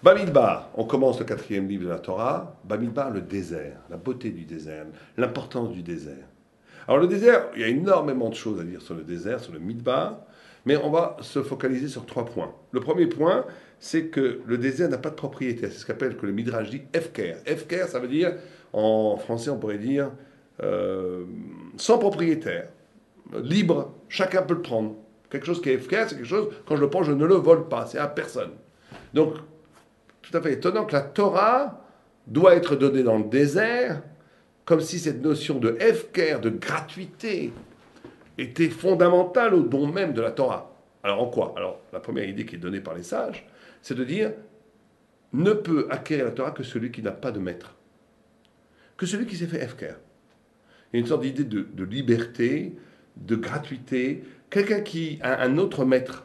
Bamidbar, on commence le quatrième livre de la Torah. Bamidbar, le désert, la beauté du désert, l'importance du désert. Alors le désert, il y a énormément de choses à dire sur le désert, sur le Midbar, mais on va se focaliser sur 3 points. Le premier point, c'est que le désert n'a pas de propriété. C'est ce qu'appelle que le Midrash dit Efker. Efker, ça veut dire, en français on pourrait dire, sans propriétaire, libre, chacun peut le prendre. Quelque chose qui est Efker, c'est quelque chose, quand je le prends, je ne le vole pas, c'est à personne. Donc, tout à fait étonnant que la Torah doit être donnée dans le désert, comme si cette notion de hefker, de gratuité, était fondamentale au don même de la Torah. Alors en quoi? Alors la première idée qui est donnée par les sages, c'est de dire ne peut acquérir la Torah que celui qui n'a pas de maître, que celui qui s'est fait hefker. Il y a une sorte d'idée de liberté, de gratuité, quelqu'un qui a un autre maître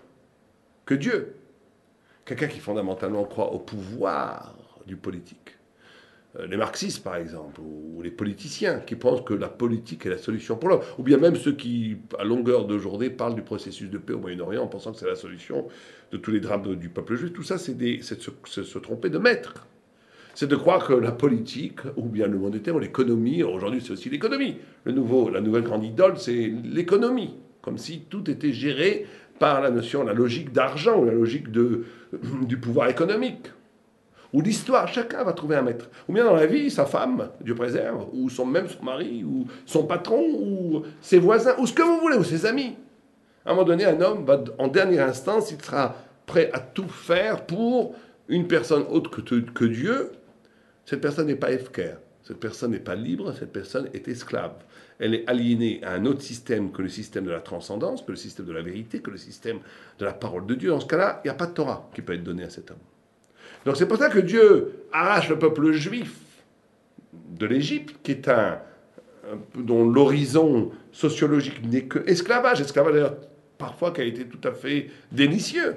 que Dieu, quelqu'un qui fondamentalement croit au pouvoir du politique. Les marxistes, par exemple, ou les politiciens qui pensent que la politique est la solution pour l'homme, ou bien même ceux qui, à longueur de journée, parlent du processus de paix au Moyen-Orient en pensant que c'est la solution de tous les drames du peuple juif. Tout ça, c'est de se tromper de maître. C'est de croire que la politique, ou bien le monétaire, ou l'économie, aujourd'hui c'est aussi l'économie. La nouvelle grande idole, c'est l'économie. Comme si tout était géré par la notion, la logique d'argent, la logique du pouvoir économique. Ou l'histoire, chacun va trouver un maître. Ou bien dans la vie, sa femme, Dieu préserve, ou même son mari, ou son patron, ou ses voisins, ou ce que vous voulez, ou ses amis. À un moment donné, un homme va, en dernière instance, il sera prêt à tout faire pour une personne autre que Dieu. Cette personne n'est pas efker, cette personne n'est pas libre, cette personne est esclave. Elle est aliénée à un autre système que le système de la transcendance, que le système de la vérité, que le système de la parole de Dieu. Dans ce cas-là, il n'y a pas de Torah qui peut être donnée à cet homme. Donc c'est pour ça que Dieu arrache le peuple juif de l'Égypte, qui est dont l'horizon sociologique n'est que esclavage. Esclavage d'ailleurs parfois qui a été tout à fait délicieux.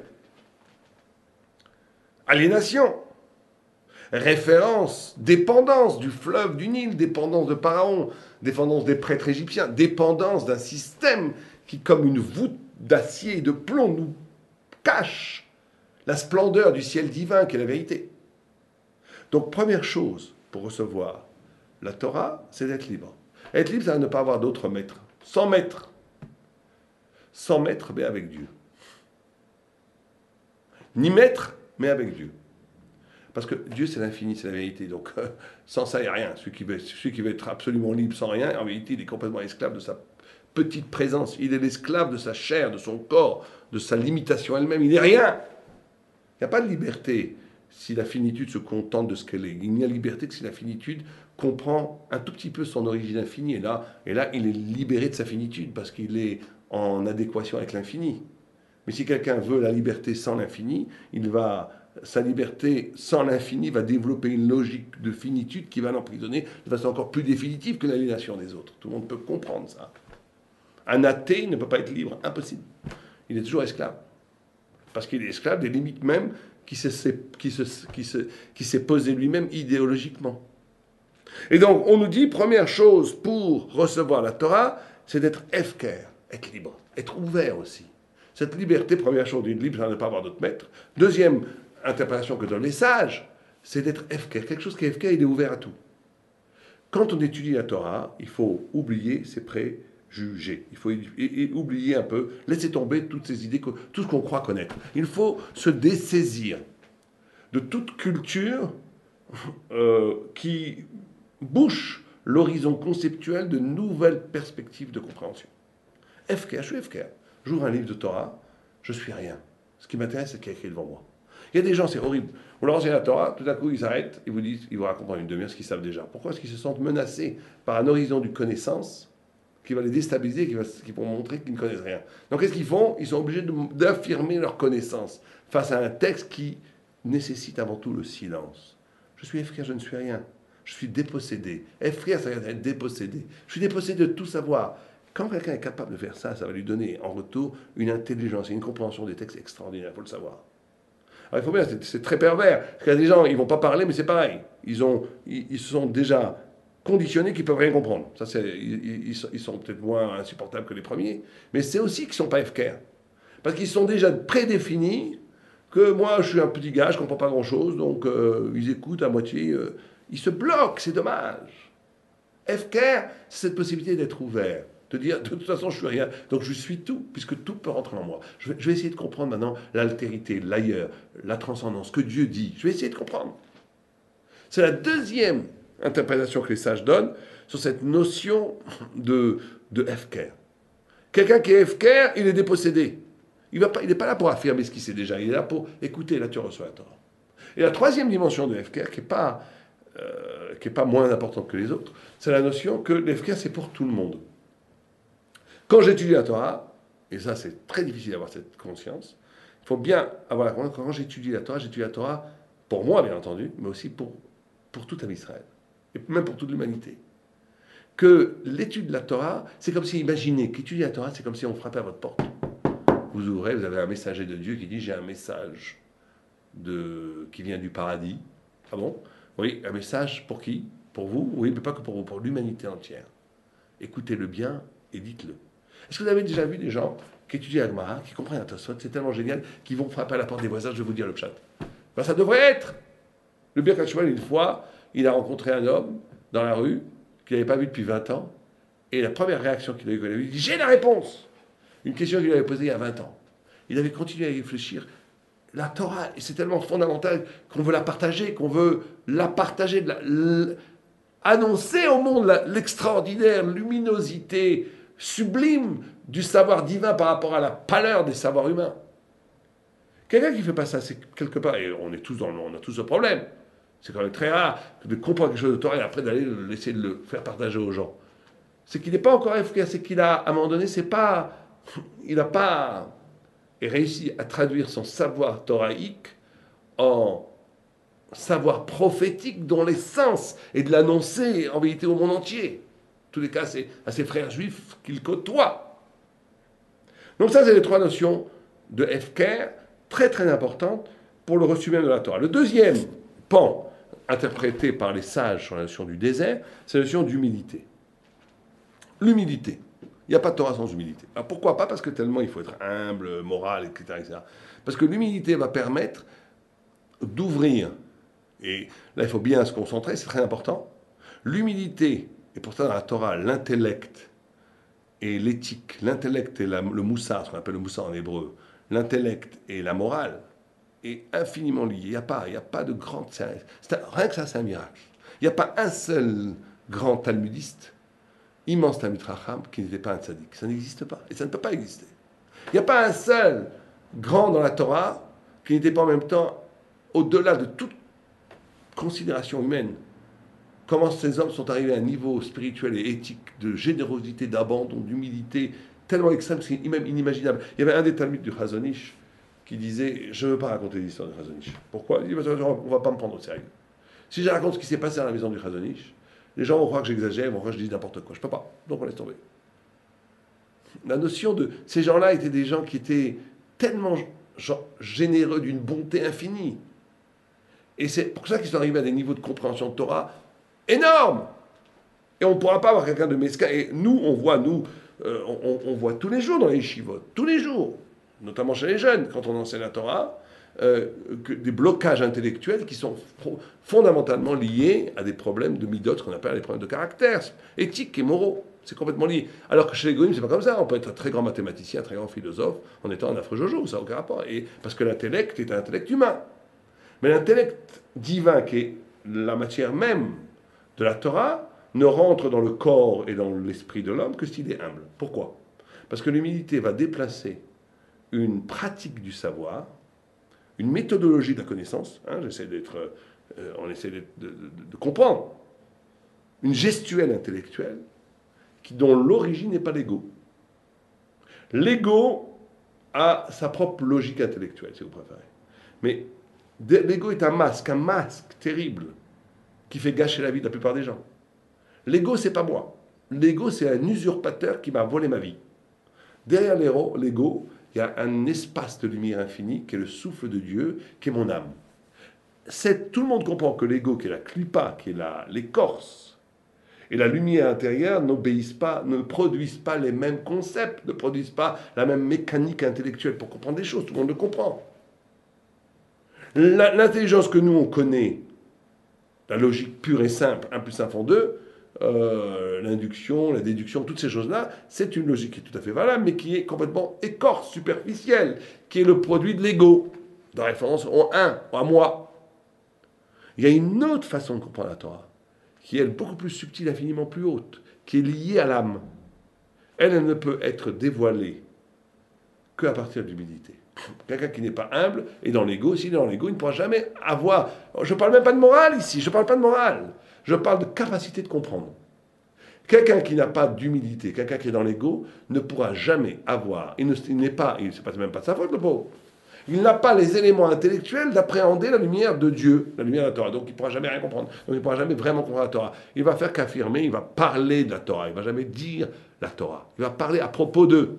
Aliénation, référence, dépendance du fleuve du Nil, dépendance de Pharaon, dépendance des prêtres égyptiens, dépendance d'un système qui, comme une voûte d'acier et de plomb, nous cache la splendeur du ciel divin qui est la vérité. Donc, première chose pour recevoir la Torah, c'est d'être libre. Être libre, c'est ne pas avoir d'autre maître. Sans maître. Sans maître, mais avec Dieu. Ni maître, mais avec Dieu. Parce que Dieu, c'est l'infini, c'est la vérité. Donc, sans ça, il n'y a rien. Celui qui veut être absolument libre sans rien, en vérité, il est complètement esclave de sa petite présence. Il est l'esclave de sa chair, de son corps, de sa limitation elle-même. Il n'est rien. Il n'y a pas de liberté si la finitude se contente de ce qu'elle est. Il n'y a liberté que si la finitude comprend un tout petit peu son origine infinie. Et là, il est libéré de sa finitude parce qu'il est en adéquation avec l'infini. Mais si quelqu'un veut la liberté sans l'infini, sa liberté sans l'infini va développer une logique de finitude qui va l'emprisonner de façon encore plus définitive que l'aliénation des autres. Tout le monde peut comprendre ça. Un athée ne peut pas être libre, impossible. Il est toujours esclave. Parce qu'il est esclave des limites même qui s'est posé lui-même idéologiquement. Et donc, on nous dit, première chose pour recevoir la Torah, c'est d'être efker, être libre, être ouvert aussi. Cette liberté, première chose, d'être libre, c'est de ne pas avoir d'autre maître. Deuxième interprétation que donnent les sages, c'est d'être efker. Quelque chose qui est efker, il est ouvert à tout. Quand on étudie la Torah, il faut oublier ses préjugés. Il faut oublier un peu, laisser tomber toutes ces idées, tout ce qu'on croit connaître. Il faut se dessaisir de toute culture qui bouche l'horizon conceptuel de nouvelles perspectives de compréhension. Efker, je suis efker. J'ouvre un livre de Torah, je suis rien. Ce qui m'intéresse, c'est ce qui est écrit devant moi. Il y a des gens, c'est horrible. Vous leur enseignez la Torah, tout à coup, ils s'arrêtent, ils vous racontent en une demi-heure ce qu'ils savent déjà. Pourquoi? Parce qu'ils se sentent menacés par un horizon de connaissance qui va les déstabiliser, qui vont montrer qu'ils ne connaissent rien. Donc, qu'est-ce qu'ils font? Ils sont obligés d'affirmer leur connaissance face à un texte qui nécessite avant tout le silence. Je suis frère, je ne suis rien. Je suis dépossédé. Frère, ça veut dire être dépossédé. Je suis dépossédé de tout savoir. Quand quelqu'un est capable de faire ça, ça va lui donner en retour une intelligence et une compréhension des textes extraordinaires, il faut le savoir. Alors il faut bien, c'est très pervers. Parce qu'il y a des gens, ils ne vont pas parler, mais c'est pareil. Ils sont déjà conditionnés qu'ils ne peuvent rien comprendre. Ça, ils sont peut-être moins insupportables que les premiers, mais c'est aussi qu'ils ne sont pas FKR. Parce qu'ils sont déjà prédéfinis que moi, je suis un petit gars, je ne comprends pas grand-chose, donc ils écoutent à moitié, ils se bloquent, c'est dommage. Efker, c'est cette possibilité d'être ouvert, de dire, de toute façon, je suis rien, donc je suis tout, puisque tout peut rentrer en moi. Je vais essayer de comprendre maintenant l'altérité, l'ailleurs, la transcendance, ce que Dieu dit. Je vais essayer de comprendre. C'est la deuxième interprétation que les sages donnent sur cette notion de Efker. Quelqu'un qui est Efker, il est dépossédé. Il n'est pas là pour affirmer ce qu'il sait déjà, il est là pour écouter, là tu reçois la Torah. Et la troisième dimension de Efker, qui n'est pas moins importante que les autres, c'est la notion que l'Efker c'est pour tout le monde. Quand j'étudie la Torah, et ça c'est très difficile d'avoir cette conscience, il faut bien avoir la conscience que quand j'étudie la Torah pour moi bien entendu, mais aussi pour tout un Israël, et même pour toute l'humanité. Que l'étude de la Torah, c'est comme si, imaginez qu'étudier la Torah, c'est comme si on frappait à votre porte. Vous ouvrez, vous avez un messager de Dieu qui dit j'ai un message qui vient du paradis. Ah bon? Oui, un message pour qui? Pour vous? Oui, mais pas que pour vous, pour l'humanité entière. Écoutez-le bien et dites-le. Est-ce que vous avez déjà vu des gens qui étudient Agmara, qui comprennent un Tosfot, c'est tellement génial, qui vont frapper à la porte des voisins, je vais vous dire le pshat. Ben, ça devrait être. Le Birkat Shmuel, une fois, il a rencontré un homme dans la rue qu'il n'avait pas vu depuis 20 ans, et la première réaction qu'il a eue, il dit j'ai la réponse. Une question qu'il avait posée il y a 20 ans. Il avait continué à y réfléchir. La Torah, c'est tellement fondamental qu'on veut la partager, annoncer au monde l'extraordinaire luminosité sublime du savoir divin par rapport à la pâleur des savoirs humains. Quelqu'un qui ne fait pas ça, c'est quelque part, et on a tous ce problème, c'est quand même très rare de comprendre quelque chose de Torah et après d'aller essayer de le faire partager aux gens. C'est qu'il n'est pas encore efficace, c'est qu'il a, à un moment donné, il n'a pas réussi à traduire son savoir thoraïque en savoir prophétique dont l'essence est de l'annoncer en vérité au monde entier. En tous les cas, c'est à ses frères juifs qu'il côtoie. Donc ça, c'est les trois notions de Hefker, très très importantes pour le reçu même de la Torah. Le deuxième pan, interprété par les sages sur la notion du désert, c'est la notion d'humilité. L'humilité. Il n'y a pas de Torah sans humilité. Alors pourquoi pas? Parce que tellement il faut être humble, moral, etc., etc. Parce que l'humilité va permettre d'ouvrir, et là il faut bien se concentrer, c'est très important, l'humilité, et pour ça dans la Torah, l'intellect et l'éthique, l'intellect et le moussar, ce qu'on appelle le moussar en hébreu, l'intellect et la morale, est infiniment lié. Il n'y a pas de grand... Rien que ça, c'est un miracle. Il n'y a pas un seul grand talmudiste immense Talmid Chacham qui n'était pas un tzaddik. Ça n'existe pas. Et ça ne peut pas exister. Il n'y a pas un seul grand dans la Torah qui n'était pas en même temps au-delà de toute considération humaine. Comment ces hommes sont arrivés à un niveau spirituel et éthique de générosité, d'abandon, d'humilité tellement extrême que c'est même inimaginable. Il y avait un des Talmuds du Chazon Ish qui disait « Je ne veux pas raconter l'histoire du Chazon Ish ». Pourquoi? Il dit « On ne va pas me prendre au sérieux. Si je raconte ce qui s'est passé à la maison du Chazon Ish, les gens vont croire que j'exagère, ils vont croire que je dis n'importe quoi. Je ne peux pas. Donc on laisse tomber. » La notion de... Ces gens-là étaient des gens qui étaient tellement généreux d'une bonté infinie. Et c'est pour ça qu'ils sont arrivés à des niveaux de compréhension de Torah énormes. Et on ne pourra pas avoir quelqu'un de mesquin. Et nous, on voit tous les jours dans les yeshivot, tous les jours, notamment chez les jeunes, quand on enseigne la Torah, des blocages intellectuels qui sont fondamentalement liés à des problèmes de midot, ce qu'on appelle des problèmes de caractère, éthiques et moraux. C'est complètement lié. Alors que chez les goïms, c'est pas comme ça. On peut être un très grand mathématicien, un très grand philosophe, en étant un affreux jojo, ça n'a aucun rapport. Et parce que l'intellect est un intellect humain. Mais l'intellect divin, qui est la matière même de la Torah, ne rentre dans le corps et dans l'esprit de l'homme que s'il est humble. Pourquoi? Parce que l'humilité va déplacer une pratique du savoir, une méthodologie de la connaissance, on essaie de comprendre, une gestuelle intellectuelle, dont l'origine n'est pas l'ego. L'ego a sa propre logique intellectuelle, si vous préférez. Mais l'ego est un masque terrible, qui fait gâcher la vie de la plupart des gens. L'ego, c'est pas moi. L'ego, c'est un usurpateur qui m'a volé ma vie. Derrière l'ego, il y a un espace de lumière infinie qui est le souffle de Dieu, qui est mon âme. Tout le monde comprend que l'ego, qui est la clipa, qui est l'écorce, et la lumière intérieure ne produisent pas les mêmes concepts, ne produisent pas la même mécanique intellectuelle pour comprendre des choses. Tout le monde le comprend. L'intelligence que nous, on connaît, la logique pure et simple, 1 plus 1 font 2, l'induction, la déduction, toutes ces choses-là, c'est une logique qui est tout à fait valable, mais qui est complètement écorce, superficielle, qui est le produit de l'ego, de référence au un, à moi. Il y a une autre façon de comprendre la Torah, qui est beaucoup plus subtile, infiniment plus haute, qui est liée à l'âme. Elle ne peut être dévoilée qu'à partir de l'humilité. Quelqu'un qui n'est pas humble est dans l'ego. S'il est dans l'ego, il ne pourra jamais avoir... Je ne parle même pas de morale ici, je ne parle pas de morale. Je parle de capacité de comprendre. Quelqu'un qui n'a pas d'humilité, quelqu'un qui est dans l'ego, ne pourra jamais avoir... Il n'est pas... C'est même pas de sa faute, le pauvre. Il n'a pas les éléments intellectuels d'appréhender la lumière de Dieu, la lumière de la Torah. Donc il ne pourra jamais rien comprendre. Donc il ne pourra jamais vraiment comprendre la Torah. Il va faire qu'affirmer, il va parler de la Torah. Il ne va jamais dire la Torah. Il va parler à propos d'eux,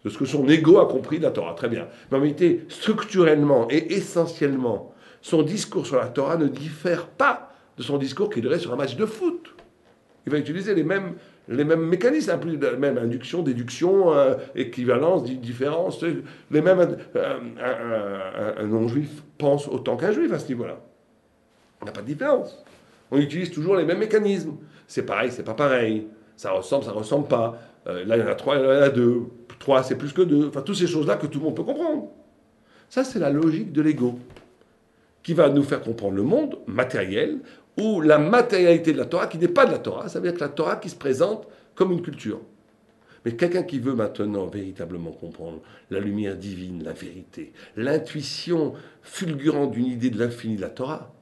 de ce que son ego a compris de la Torah. Très bien. Mais en réalité, structurellement et essentiellement, son discours sur la Torah ne diffère pas de son discours qu'il aurait sur un match de foot. Il va utiliser les mêmes mécanismes, la même induction, déduction, équivalence, différence. Les mêmes. Un non-juif pense autant qu'un juif à ce niveau-là. Il n'y a pas de différence. On utilise toujours les mêmes mécanismes. C'est pareil, c'est pas pareil. Ça ressemble pas. Là, il y en a 3, il y en a 2. 3, c'est plus que 2. Enfin, toutes ces choses-là que tout le monde peut comprendre. Ça, c'est la logique de l'ego, qui va nous faire comprendre le monde matériel, ou la matérialité de la Torah qui n'est pas de la Torah. Ça veut dire que la Torah qui se présente comme une culture. Mais quelqu'un qui veut maintenant véritablement comprendre la lumière divine, la vérité, l'intuition fulgurante d'une idée de l'infini de la Torah,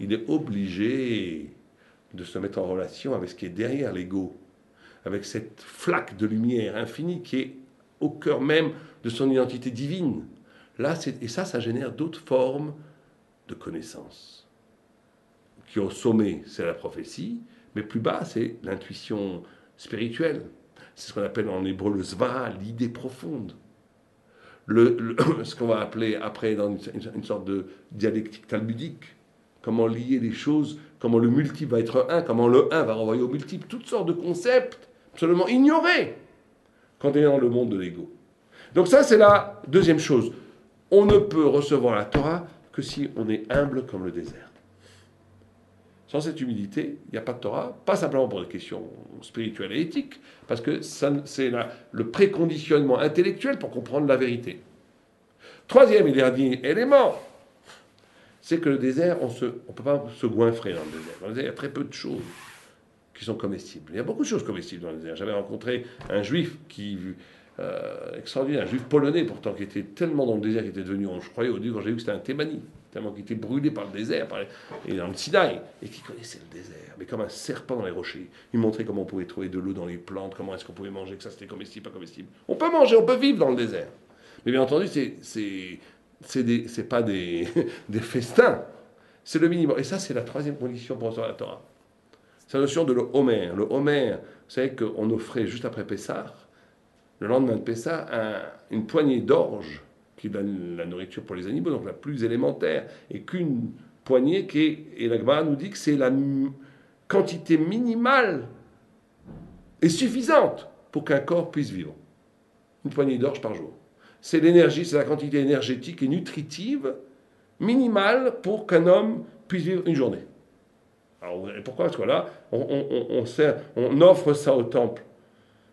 il est obligé de se mettre en relation avec ce qui est derrière l'ego, avec cette flaque de lumière infinie qui est au cœur même de son identité divine. Là, et ça génère d'autres formes de connaissances. Qui au sommet, c'est la prophétie, mais plus bas, c'est l'intuition spirituelle. C'est ce qu'on appelle en hébreu le svara, l'idée profonde. Ce qu'on va appeler après dans une sorte de dialectique talmudique. Comment lier les choses, comment le multiple va être un, comment le un va renvoyer au multiple, toutes sortes de concepts absolument ignorés quand on est dans le monde de l'ego. Donc ça, c'est la deuxième chose. On ne peut recevoir la Torah que si on est humble comme le désert. Sans cette humilité, il n'y a pas de Torah, pas simplement pour des questions spirituelles et éthiques, parce que c'est le préconditionnement intellectuel pour comprendre la vérité. Troisième et dernier élément, c'est que le désert, on ne peut pas se goinfrer dans le désert. Dans le désert, il y a très peu de choses qui sont comestibles. Il y a beaucoup de choses comestibles dans le désert. J'avais rencontré un juif extraordinaire, un juif polonais pourtant, qui était tellement dans le désert qu'il était devenu, je croyais au début quand j'ai vu que c'était un Thémani, tellement qu'il était brûlé par le désert, et dans le Sinaï, et qui connaissait le désert, mais comme un serpent dans les rochers. Il montrait comment on pouvait trouver de l'eau dans les plantes, comment est-ce qu'on pouvait manger, que ça c'était comestible, pas comestible. On peut manger, on peut vivre dans le désert. Mais bien entendu, c'est pas des festins, c'est le minimum. Et ça, c'est la troisième condition pour recevoir la Torah. C'est la notion de le Homer. Le Homer, vous savez qu'on offrait juste après Pessah, le lendemain de Pessah, une poignée d'orge, qui est la nourriture pour les animaux, donc la plus élémentaire, et qu'une poignée et la Gemara nous dit que c'est la quantité minimale et suffisante pour qu'un corps puisse vivre. Une poignée d'orge par jour. C'est l'énergie, c'est la quantité énergétique et nutritive minimale pour qu'un homme puisse vivre une journée. Alors, pourquoi? Parce que là, on offre ça au temple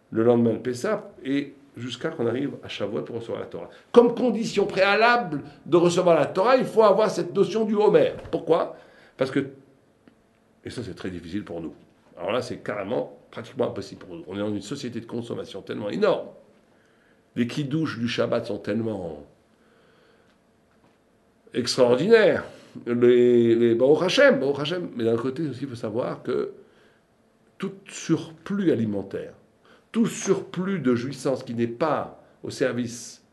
le lendemain de Pessah, et jusqu'à qu'on arrive à Shavuot pour recevoir la Torah. Comme condition préalable de recevoir la Torah, il faut avoir cette notion du Homer. Pourquoi? Parce que, et ça c'est très difficile pour nous, alors là c'est carrément, pratiquement impossible pour nous. On est dans une société de consommation tellement énorme. Les kidouches du Shabbat sont tellement extraordinaires. Les Baruch Hashem, mais d'un côté aussi il faut savoir que tout surplus alimentaire, tout surplus de jouissance qui n'est pas au service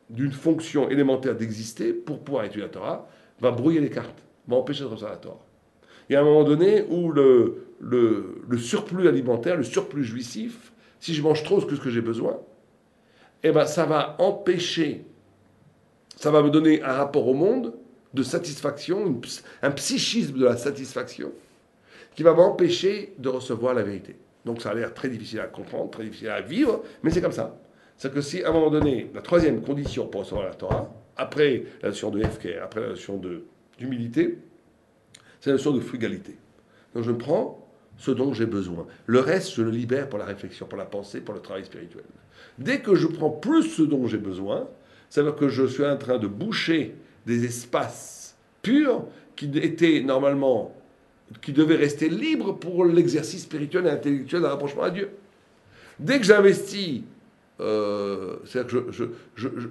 d'une fonction élémentaire d'exister pour pouvoir étudier la Torah, va brouiller les cartes, va empêcher de recevoir la Torah. Il y a un moment donné où le surplus alimentaire, le surplus jouissif, si je mange trop que ce que j'ai besoin, eh ben, ça va empêcher, ça va me donner un rapport au monde de satisfaction, un psychisme de la satisfaction, qui va m'empêcher de recevoir la vérité. Donc ça a l'air très difficile à comprendre, très difficile à vivre, mais c'est comme ça. C'est que si à un moment donné, la troisième condition pour recevoir la Torah, après la notion de Hefker, après la notion d'humilité, c'est la notion de frugalité. Donc je prends ce dont j'ai besoin. Le reste, je le libère pour la réflexion, pour la pensée, pour le travail spirituel. Dès que je prends plus ce dont j'ai besoin, ça veut dire que je suis en train de boucher des espaces purs qui étaient normalement, qui devaient rester libres pour l'exercice spirituel et intellectuel d'un rapprochement à Dieu. Dès que j'investis, c'est-à-dire que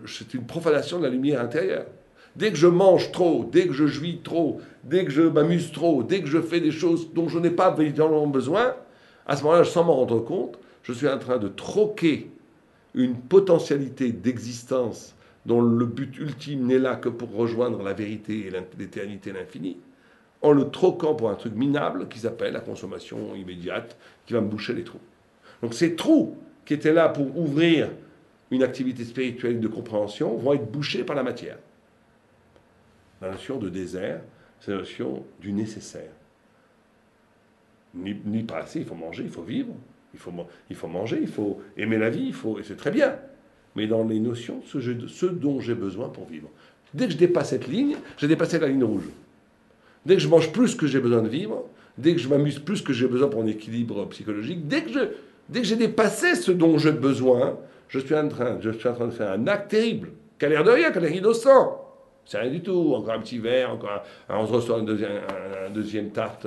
c'est une profanation de la lumière intérieure. Dès que je mange trop, dès que je jouis trop, dès que je m'amuse trop, dès que je fais des choses dont je n'ai pas véritablement besoin, à ce moment-là, sans m'en rendre compte, je suis en train de troquer une potentialité d'existence dont le but ultime n'est là que pour rejoindre la vérité et l'éternité et l'infini, en le troquant pour un truc minable qui s'appelle la consommation immédiate, qui va me boucher les trous. Donc ces trous qui étaient là pour ouvrir une activité spirituelle de compréhension vont être bouchés par la matière. La notion de désert, c'est la notion du nécessaire. Ni pas assez, il faut manger, il faut vivre, il faut manger, il faut aimer la vie, et c'est très bien. Mais dans les notions, ce dont j'ai besoin pour vivre. Dès que je dépasse cette ligne, j'ai dépassé la ligne rouge. Dès que je mange plus que j'ai besoin de vivre, dès que je m'amuse plus que j'ai besoin pour un équilibre psychologique, dès que j'ai dépassé ce dont j'ai besoin, je suis en train de faire un acte terrible, qui a l'air de rien, qui a l'air innocent. C'est rien du tout. Encore un petit verre, on se reçoit un deuxième tarte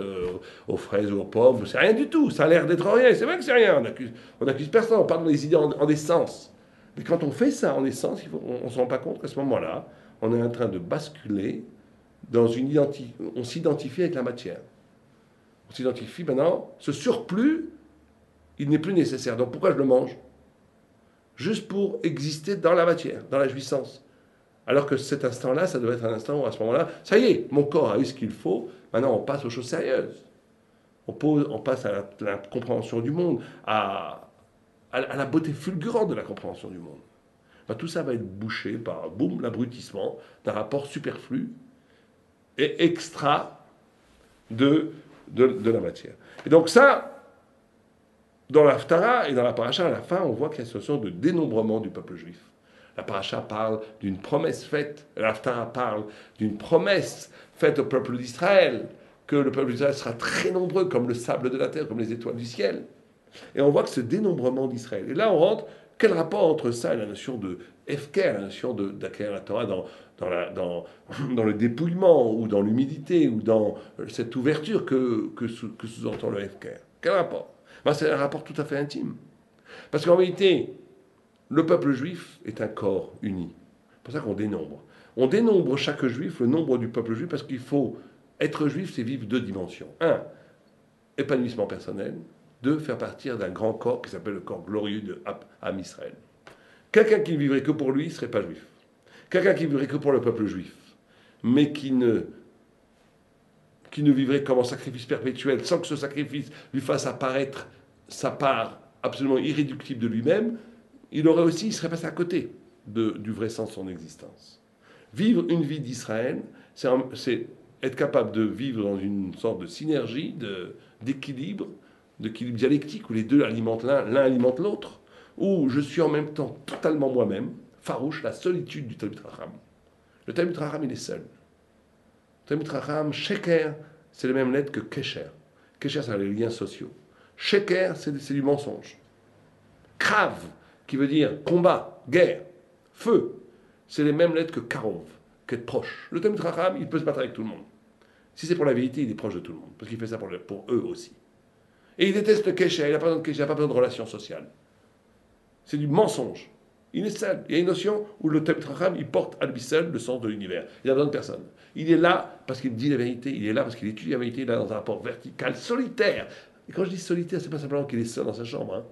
aux fraises ou aux pommes. C'est rien du tout. Ça a l'air d'être rien. C'est vrai que c'est rien. On accuse personne. On parle des idées en essence. Mais quand on fait ça en essence, on ne se rend pas compte qu'à ce moment-là, on est en train de basculer dans on s'identifie avec la matière. On s'identifie maintenant. Ce surplus, il n'est plus nécessaire. Donc pourquoi je le mange? Juste pour exister dans la matière, dans la jouissance. Alors que cet instant-là, ça doit être un instant où, à ce moment-là, ça y est, mon corps a eu ce qu'il faut, maintenant on passe aux choses sérieuses. On passe à la compréhension du monde, à la beauté fulgurante de la compréhension du monde. Ben, tout ça va être bouché par, boum, l'abrutissement d'un rapport superflu et extra de la matière. Et donc ça, dans l'Haftara et dans la Paracha, à la fin, on voit qu'il y a cette notion de dénombrement du peuple juif. La paracha parle d'une promesse faite, l'Haftara parle d'une promesse faite au peuple d'Israël, que le peuple d'Israël sera très nombreux comme le sable de la terre, comme les étoiles du ciel. Et on voit que ce dénombrement d'Israël. Et là, on rentre, quel rapport entre ça et la notion de Hefker, la notion d'acquérir la Torah dans le dépouillement, ou dans l'humilité, ou dans cette ouverture que sous-entend le Hefker? Quel rapport? Ben, c'est un rapport tout à fait intime. Parce qu'en vérité, le peuple juif est un corps uni. C'est pour ça qu'on dénombre. On dénombre chaque juif, le nombre du peuple juif, parce qu'il faut être juif, c'est vivre deux dimensions. Un, épanouissement personnel. Deux, faire partir d'un grand corps qui s'appelle le corps glorieux de Am Israël. Quelqu'un qui ne vivrait que pour lui ne serait pas juif. Quelqu'un qui vivrait que pour le peuple juif, mais qui ne vivrait comme en sacrifice perpétuel, sans que ce sacrifice lui fasse apparaître sa part absolument irréductible de lui-même, il serait passé à côté du vrai sens de son existence. Vivre une vie d'Israël, c'est être capable de vivre dans une sorte de synergie, d'équilibre dialectique, où les deux alimentent l'un alimente l'autre, où je suis en même temps totalement moi-même, farouche, la solitude du Talmid Chacham. Le Talmid Chacham, il est seul. Le Talmid Chacham, Sheker, c'est les mêmes lettres que Kesher. Kesher, c'est les liens sociaux. Sheker, c'est du mensonge. Krav, qui veut dire combat, guerre, feu, c'est les mêmes lettres que Karov, qu'être proche. Le Talmid Chacham, il peut se battre avec tout le monde. Si c'est pour la vérité, il est proche de tout le monde, parce qu'il fait ça pour eux aussi. Et il déteste le Kesher, il n'a pas besoin de Kesher, il n'a pas besoin de relations sociales. C'est du mensonge. Il est seul. Il y a une notion où le Talmid Chacham, il porte à lui seul le sens de l'univers. Il n'a besoin de personne. Il est là parce qu'il dit la vérité, il est là parce qu'il étudie la vérité, il est là dans un rapport vertical, solitaire. Et quand je dis solitaire, c'est pas simplement qu'il est seul dans sa chambre. Hein.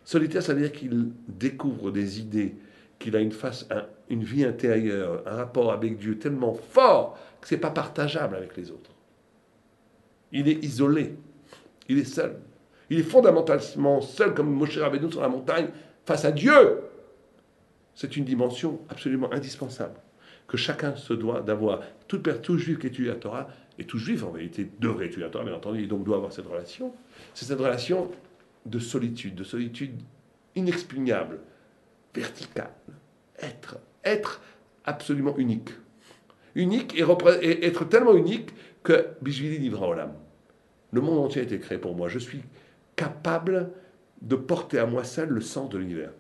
Solitaire, ça veut dire qu'il découvre des idées, qu'il a une vie intérieure, un rapport avec Dieu tellement fort que ce n'est pas partageable avec les autres. Il est isolé. Il est seul. Il est fondamentalement seul, comme Moshe Rabbeinu sur la montagne, face à Dieu. C'est une dimension absolument indispensable que chacun se doit d'avoir. Tout juif qui étudie la Torah, et tout juif en réalité devrait étudier la Torah, bien entendu, et donc doit avoir cette relation. C'est cette relation de solitude inexpugnable, verticale. Être absolument unique. Unique et être tellement unique que Bishvili Nivra Olam. Le monde entier a été créé pour moi. Je suis capable de porter à moi seul le sens de l'univers.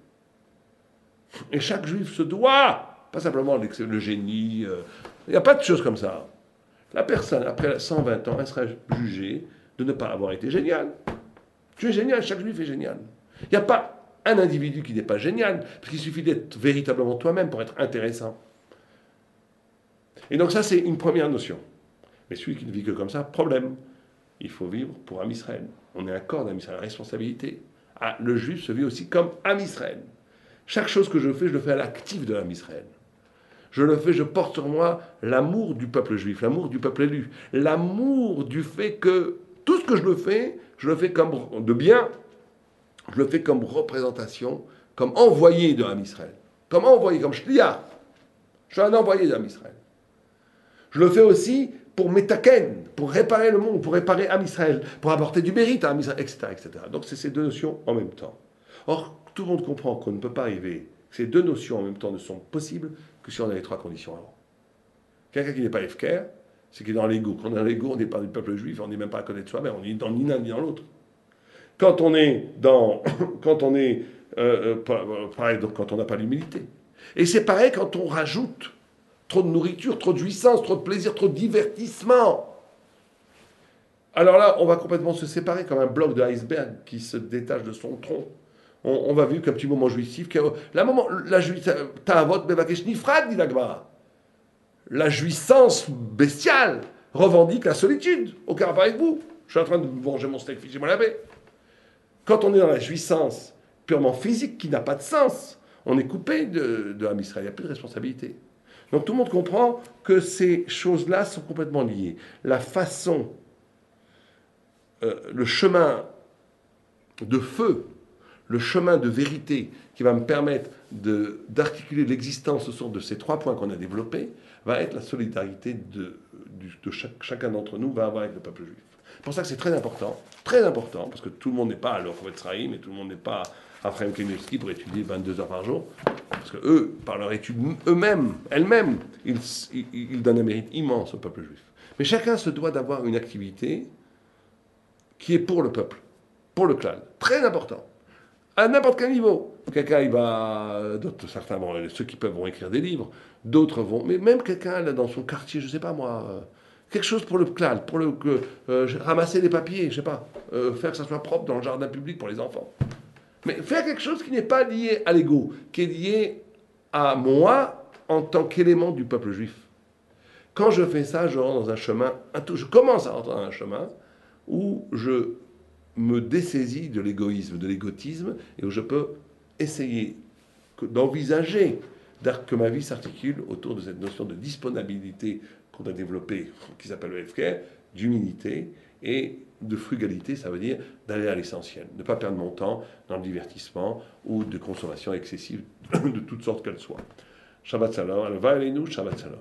Et chaque juif se doit, pas simplement le génie, il n'y a pas de choses comme ça. La personne, après 120 ans, elle sera jugée de ne pas avoir été géniale. Tu es génial, chaque juif est génial. Il n'y a pas un individu qui n'est pas génial, parce qu'il suffit d'être véritablement toi-même pour être intéressant. Et donc ça, c'est une première notion. Mais celui qui ne vit que comme ça, problème. Il faut vivre pour Am Israël. On est un corps d'Am Israël, la responsabilité. Ah, le juif se vit aussi comme Am Israël. Chaque chose que je le fais à l'actif de Am Israël. Je le fais, je porte sur moi l'amour du peuple juif, l'amour du peuple élu, l'amour du fait que tout ce que je le fais comme de bien, je le fais comme représentation, comme envoyé de Am Israël, comme envoyé, comme shliach. Je suis un envoyé d'Am Israël. Je le fais aussi pour Metaken, pour réparer le monde, pour réparer Am Israël, pour apporter du mérite à Am Israël, etc., etc. Donc c'est ces deux notions en même temps. Or, tout le monde comprend qu'on ne peut pas arriver, que ces deux notions en même temps ne sont possibles que si on a les trois conditions avant. Quelqu'un qui n'est pas Efker, c'est qu'il est dans l'ego. Quand on est dans l'ego, on n'est pas du peuple juif, on n'est même pas à connaître soi-même, on est dans ni l'un ni dans l'autre. Quand on est dans... quand on est... pareil, donc quand on n'a pas l'humilité. Et c'est pareil quand on rajoute trop de nourriture, trop de jouissance, trop de plaisir, trop de divertissement. Alors là, on va complètement se séparer comme un bloc de iceberg qui se détache de son tronc. On va vivre qu'un petit moment jouissif. La jouissance, dit la Gemara. La jouissance bestiale revendique la solitude. Aucun rapport avec vous. Je suis en train de manger mon steak, figez-moi la paix. Quand on est dans la jouissance purement physique qui n'a pas de sens, on est coupé de Am Israël. Il n'y a plus de responsabilité. Donc tout le monde comprend que ces choses-là sont complètement liées. La façon, le chemin de feu, le chemin de vérité qui va me permettre d'articuler l'existence autour de ces trois points qu'on a développés, va être la solidarité de chacun d'entre nous va avoir avec le peuple juif. C'est pour ça que c'est très important, parce que tout le monde n'est pas à l'Orfot Sraïm et tout le monde n'est pas à Frem Kenevski pour étudier 22 heures par jour. Parce que eux, par leur étude elles-mêmes, ils donnent un mérite immense au peuple juif. Mais chacun se doit d'avoir une activité qui est pour le peuple, pour le clan. Très important. À n'importe quel niveau. Quelqu'un, il va... certains, ceux qui peuvent vont écrire des livres, d'autres vont... Mais même quelqu'un, là, dans son quartier, je ne sais pas moi, quelque chose pour le clan, pour ramasser les papiers, je sais pas, faire que ça soit propre dans le jardin public pour les enfants. Mais faire quelque chose qui n'est pas lié à l'ego, qui est lié à moi en tant qu'élément du peuple juif. Quand je fais ça, je rentre dans un chemin, je commence à rentrer dans un chemin où je me dessaisis de l'égoïsme, de l'égotisme, et où je peux essayer d'envisager que ma vie s'articule autour de cette notion de disponibilité qu'on a développée, qui s'appelle le FKR, d'humilité et de frugalité, ça veut dire d'aller à l'essentiel, ne pas perdre mon temps dans le divertissement ou de consommation excessive de toutes sortes qu'elles soient. Shabbat Shalom, Shabbat Shalom.